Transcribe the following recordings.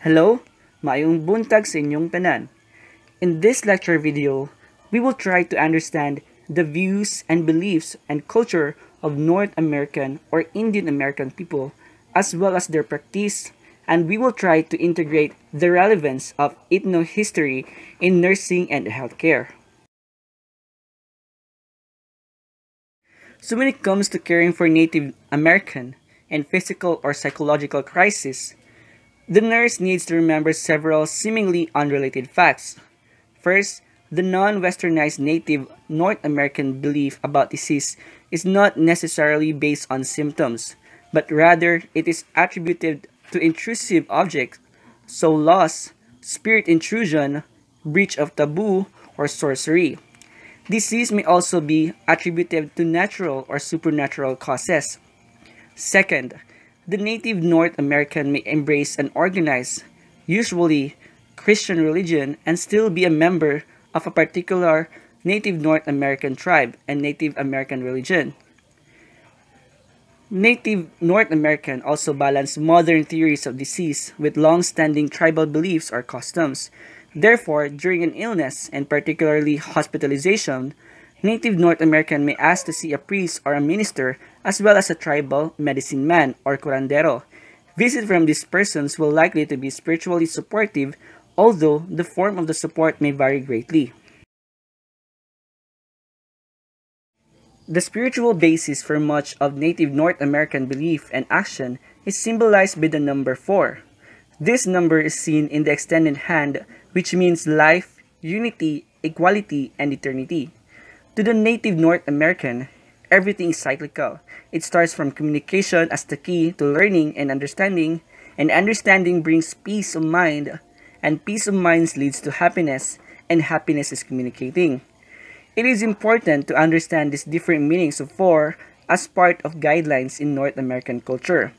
Hello, maayong buntag sa inyong tanan. In this lecture video, we will try to understand the views and beliefs and culture of North American or Indian American people as well as their practice, and we will try to integrate the relevance of ethnohistory in nursing and healthcare. So when it comes to caring for Native American and physical or psychological crisis, the nurse needs to remember several seemingly unrelated facts. First, the non-westernized native North American belief about disease is not necessarily based on symptoms, but rather it is attributed to intrusive objects, so loss, spirit intrusion, breach of taboo, or sorcery. Disease may also be attributed to natural or supernatural causes. Second, the native North American may embrace an organized, usually Christian religion and still be a member of a particular Native North American tribe and Native American religion. Native North American also balance modern theories of disease with long-standing tribal beliefs or customs. Therefore, during an illness, and particularly hospitalization, Native North American may ask to see a priest or a minister as well as a tribal medicine man or curandero. Visits from these persons will likely to be spiritually supportive, although the form of the support may vary greatly. The spiritual basis for much of Native North American belief and action is symbolized by the number 4. This number is seen in the extended hand, which means life, unity, equality, and eternity. To the Native North American, everything is cyclical. It starts from communication as the key to learning and understanding brings peace of mind, and peace of mind leads to happiness, and happiness is communicating. It is important to understand these different meanings of 4 as part of guidelines in North American culture.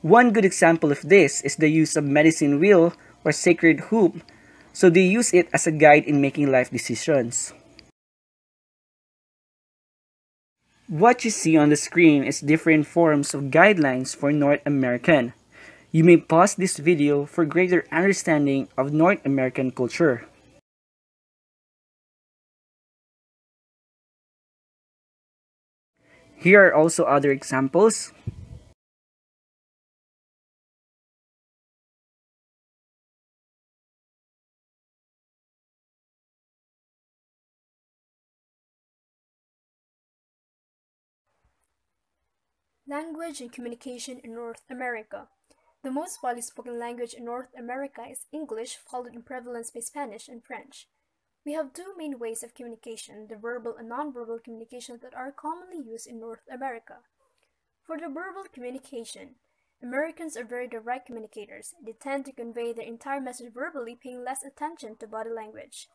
One good example of this is the use of medicine wheel or sacred hoop, so they use it as a guide in making life decisions. What you see on the screen is different forms of guidelines for North American. You may pause this video for greater understanding of North American culture. Here are also other examples. Language and communication in North America. The most widely spoken language in North America is English, followed in prevalence by Spanish and French. We have two main ways of communication, the verbal and nonverbal communication, that are commonly used in North America. For the verbal communication, Americans are very direct communicators. They tend to convey their entire message verbally, paying less attention to body language.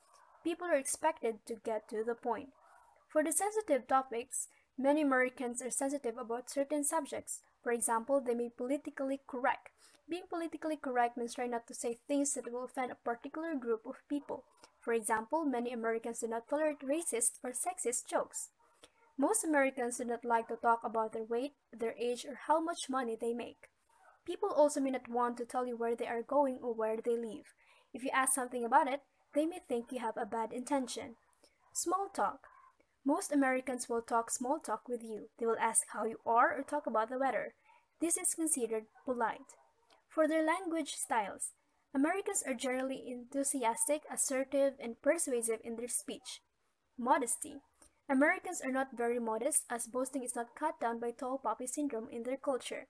People are expected to get to the point. For the sensitive topics, many Americans are sensitive about certain subjects. For example, they may be politically correct. Being politically correct means trying not to say things that will offend a particular group of people. For example, many Americans do not tolerate racist or sexist jokes. Most Americans do not like to talk about their weight, their age, or how much money they make. People also may not want to tell you where they are going or where they live. If you ask something about it, they may think you have a bad intention. Small talk. Most Americans will talk small talk with you. They will ask how you are or talk about the weather. This is considered polite. For their language styles, Americans are generally enthusiastic, assertive, and persuasive in their speech. Modesty. Americans are not very modest, as boasting is not cut down by tall poppy syndrome in their culture.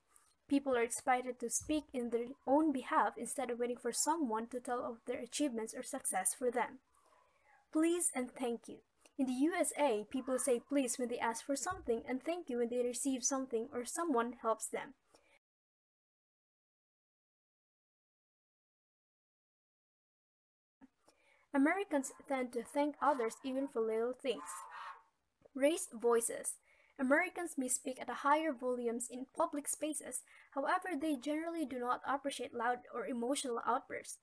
People are expected to speak in their own behalf instead of waiting for someone to tell of their achievements or success for them. Please and thank you. In the USA, people say please when they ask for something and thank you when they receive something or someone helps them. Americans tend to thank others even for little things. Raised voices. Americans may speak at higher volumes in public spaces, however, they generally do not appreciate loud or emotional outbursts.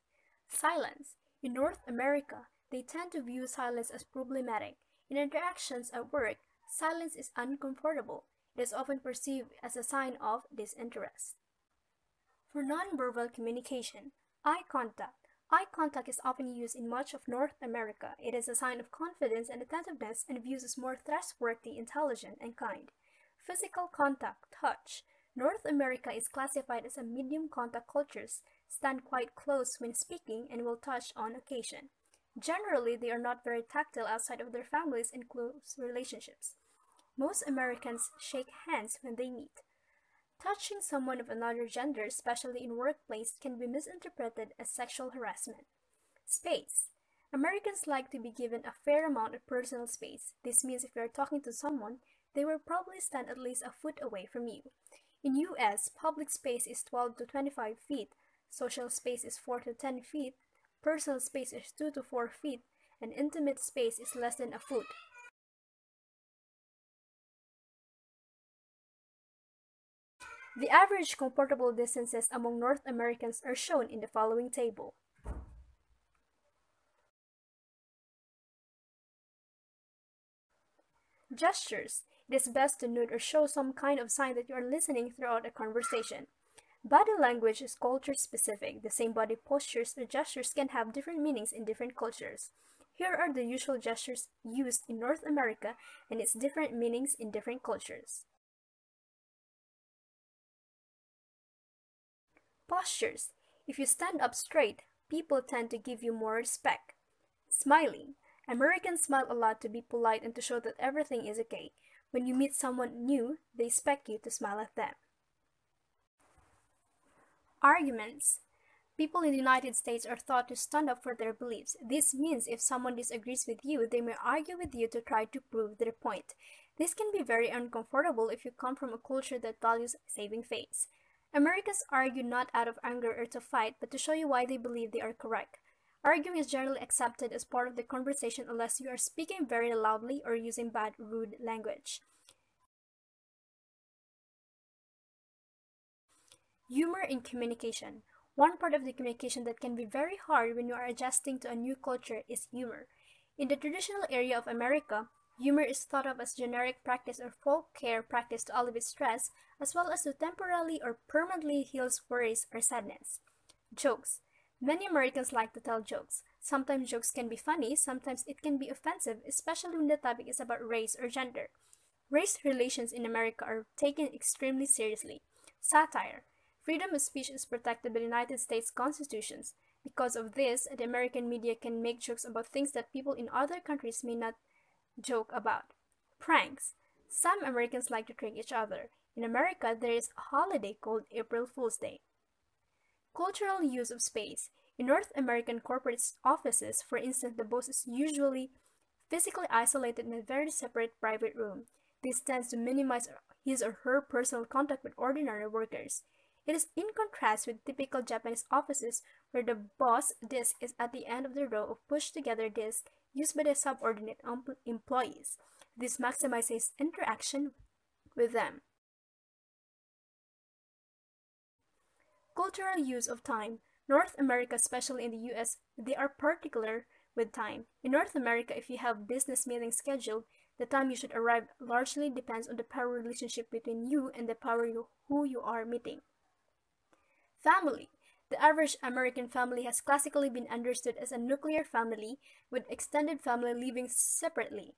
Silence. In North America, they tend to view silence as problematic. In interactions at work, silence is uncomfortable. It is often perceived as a sign of disinterest. For nonverbal communication, Eye contact. Eye contact is often used in much of North America. It is a sign of confidence and attentiveness and views as more trustworthy, intelligent, and kind. Physical contact, touch. North America is classified as a medium contact cultures, stand quite close when speaking and will touch on occasion. Generally, they are not very tactile outside of their families and close relationships. Most Americans shake hands when they meet. Touching someone of another gender, especially in workplace, can be misinterpreted as sexual harassment. Space. Americans like to be given a fair amount of personal space. This means if you are talking to someone, they will probably stand at least a foot away from you. In US, public space is 12 to 25 feet, social space is 4 to 10 feet, personal space is 2 to 4 feet, and intimate space is less than a foot. The average comfortable distances among North Americans are shown in the following table. Gestures. It is best to note or show some kind of sign that you are listening throughout a conversation. Body language is culture specific. The same body postures or gestures can have different meanings in different cultures. Here are the usual gestures used in North America and its different meanings in different cultures. Postures. If you stand up straight, people tend to give you more respect. Smiling. Americans smile a lot to be polite and to show that everything is okay. When you meet someone new, they expect you to smile at them. Arguments. People in the United States are taught to stand up for their beliefs. This means if someone disagrees with you, they may argue with you to try to prove their point. This can be very uncomfortable if you come from a culture that values saving face. Americans argue not out of anger or to fight, but to show you why they believe they are correct. Arguing is generally accepted as part of the conversation unless you are speaking very loudly or using bad, rude language. Humor in communication. One part of the communication that can be very hard when you are adjusting to a new culture is humor. In the traditional area of America, humor is thought of as generic practice or folk care practice to alleviate stress, as well as to temporarily or permanently heal worries or sadness. Jokes. Many Americans like to tell jokes. Sometimes jokes can be funny, sometimes it can be offensive, especially when the topic is about race or gender. Race relations in America are taken extremely seriously. Satire. Freedom of speech is protected by the United States Constitution. Because of this, the American media can make jokes about things that people in other countries may not joke about. Pranks. Some Americans like to trick each other. In America, there is a holiday called April Fool's Day. Cultural use of space. In North American corporate offices, for instance, the boss is usually physically isolated in a very separate private room. This tends to minimize his or her personal contact with ordinary workers. It is in contrast with typical Japanese offices where the boss desk is at the end of the row of pushed-together desks used by the subordinate employees. This maximizes interaction with them. Cultural use of time. North America, especially in the US, they are particular with time. In North America, if you have business meetings scheduled, the time you should arrive largely depends on the power relationship between you and the who you are meeting. Family. The average American family has classically been understood as a nuclear family with extended family living separately.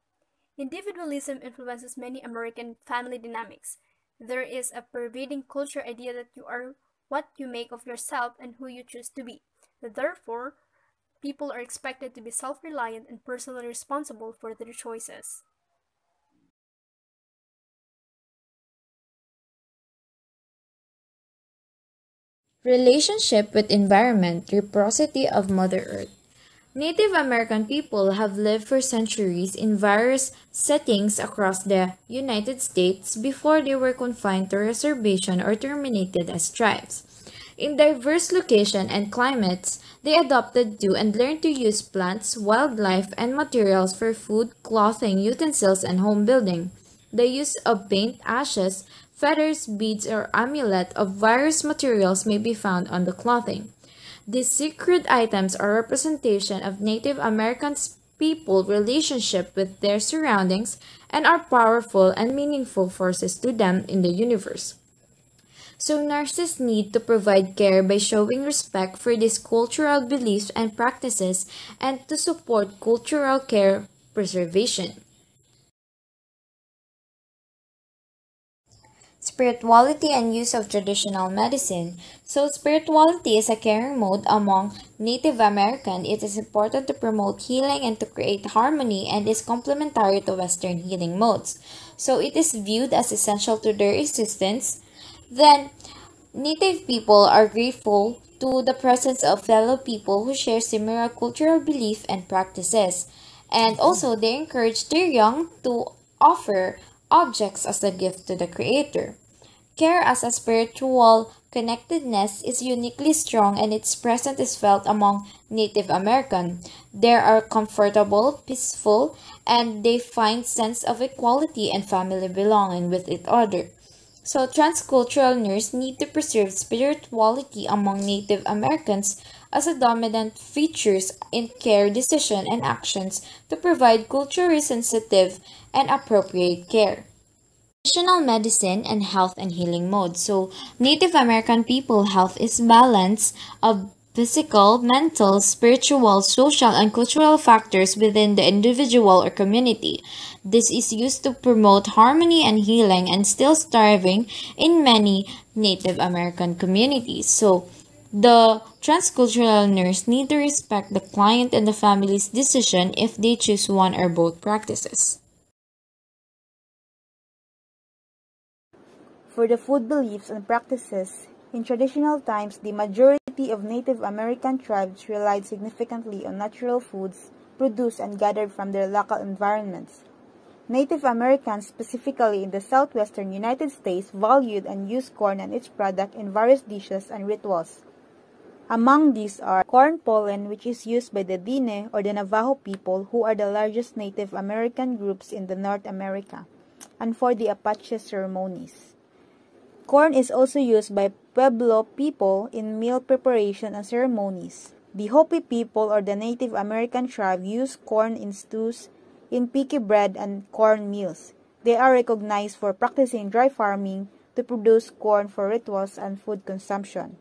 Individualism influences many American family dynamics. There is a pervading culture idea that you are what you make of yourself and who you choose to be. Therefore, people are expected to be self-reliant and personally responsible for their choices. Relationship with environment, reciprocity of Mother Earth. Native American people have lived for centuries in various settings across the United States before they were confined to reservation or terminated as tribes. In diverse locations and climates, they adopted to and learned to use plants, wildlife, and materials for food, clothing, utensils, and home building. The use of paint, ashes, feathers, beads, or amulet of various materials may be found on the clothing. These sacred items are representation of Native American people's relationship with their surroundings and are powerful and meaningful forces to them in the universe. So nurses need to provide care by showing respect for these cultural beliefs and practices and to support cultural care preservation. Spirituality and use of traditional medicine. So, spirituality is a caring mode among Native American. It is important to promote healing and to create harmony and is complementary to Western healing modes. So, it is viewed as essential to their existence. Then, Native people are grateful to the presence of fellow people who share similar cultural beliefs and practices. And also, they encourage their young to offer objects as a gift to the Creator. Care as a spiritual connectedness is uniquely strong and its presence is felt among Native American. They are comfortable, peaceful, and they find sense of equality and family belonging with each other. So transcultural nurses need to preserve spirituality among Native Americans as a dominant features in care decision and actions to provide culturally sensitive and appropriate care. Traditional medicine and health and healing mode. So, Native American people health is balance of physical, mental, spiritual, social, and cultural factors within the individual or community. This is used to promote harmony and healing and still thriving in many Native American communities. So, the transcultural nurse need to respect the client and the family's decision if they choose one or both practices. For the food beliefs and practices, in traditional times, the majority of Native American tribes relied significantly on natural foods produced and gathered from their local environments. Native Americans, specifically in the southwestern United States, valued and used corn and its product in various dishes and rituals. Among these are corn pollen, which is used by the Diné or the Navajo people, who are the largest Native American groups in the North America, and for the Apache ceremonies. Corn is also used by Pueblo people in meal preparation and ceremonies. The Hopi people or the Native American tribe use corn in stews, in picky bread, and corn meals. They are recognized for practicing dry farming to produce corn for rituals and food consumption.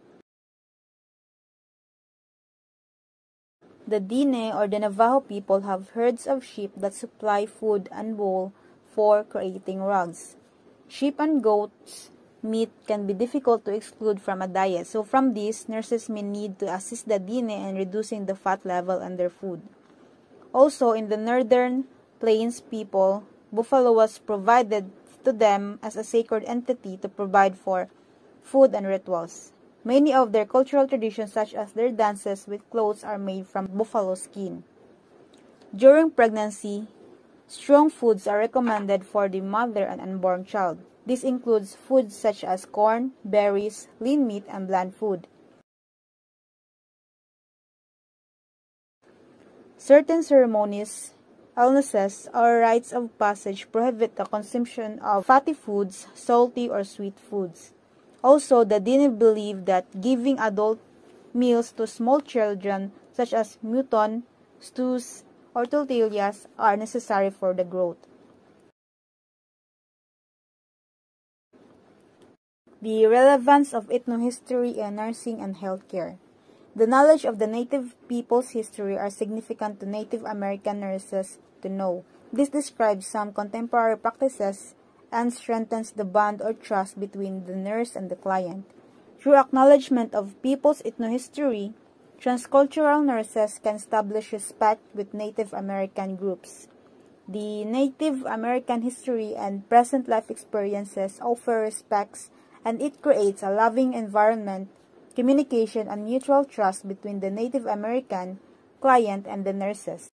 The Diné or the Navajo people have herds of sheep that supply food and wool for creating rugs. Sheep and goats meat can be difficult to exclude from a diet, so from this, nurses may need to assist the Diné in reducing the fat level in their food. Also, in the northern plains people, buffalo was provided to them as a sacred entity to provide for food and rituals. Many of their cultural traditions, such as their dances with clothes, are made from buffalo skin. During pregnancy, strong foods are recommended for the mother and unborn child. This includes foods such as corn, berries, lean meat, and bland food. Certain ceremonies, illnesses, or rites of passage prohibit the consumption of fatty foods, salty or sweet foods. Also, the Diné believe that giving adult meals to small children, such as mutton, stews, or tortillas, are necessary for the growth. The relevance of ethnohistory in nursing and healthcare. The knowledge of the Native people's history are significant to Native American nurses to know. This describes some contemporary practices and strengthens the bond or trust between the nurse and the client. Through acknowledgement of people's ethnohistory, transcultural nurses can establish respect with Native American groups. The Native American history and present life experiences offer respects, and it creates a loving environment, communication, and mutual trust between the Native American client and the nurses.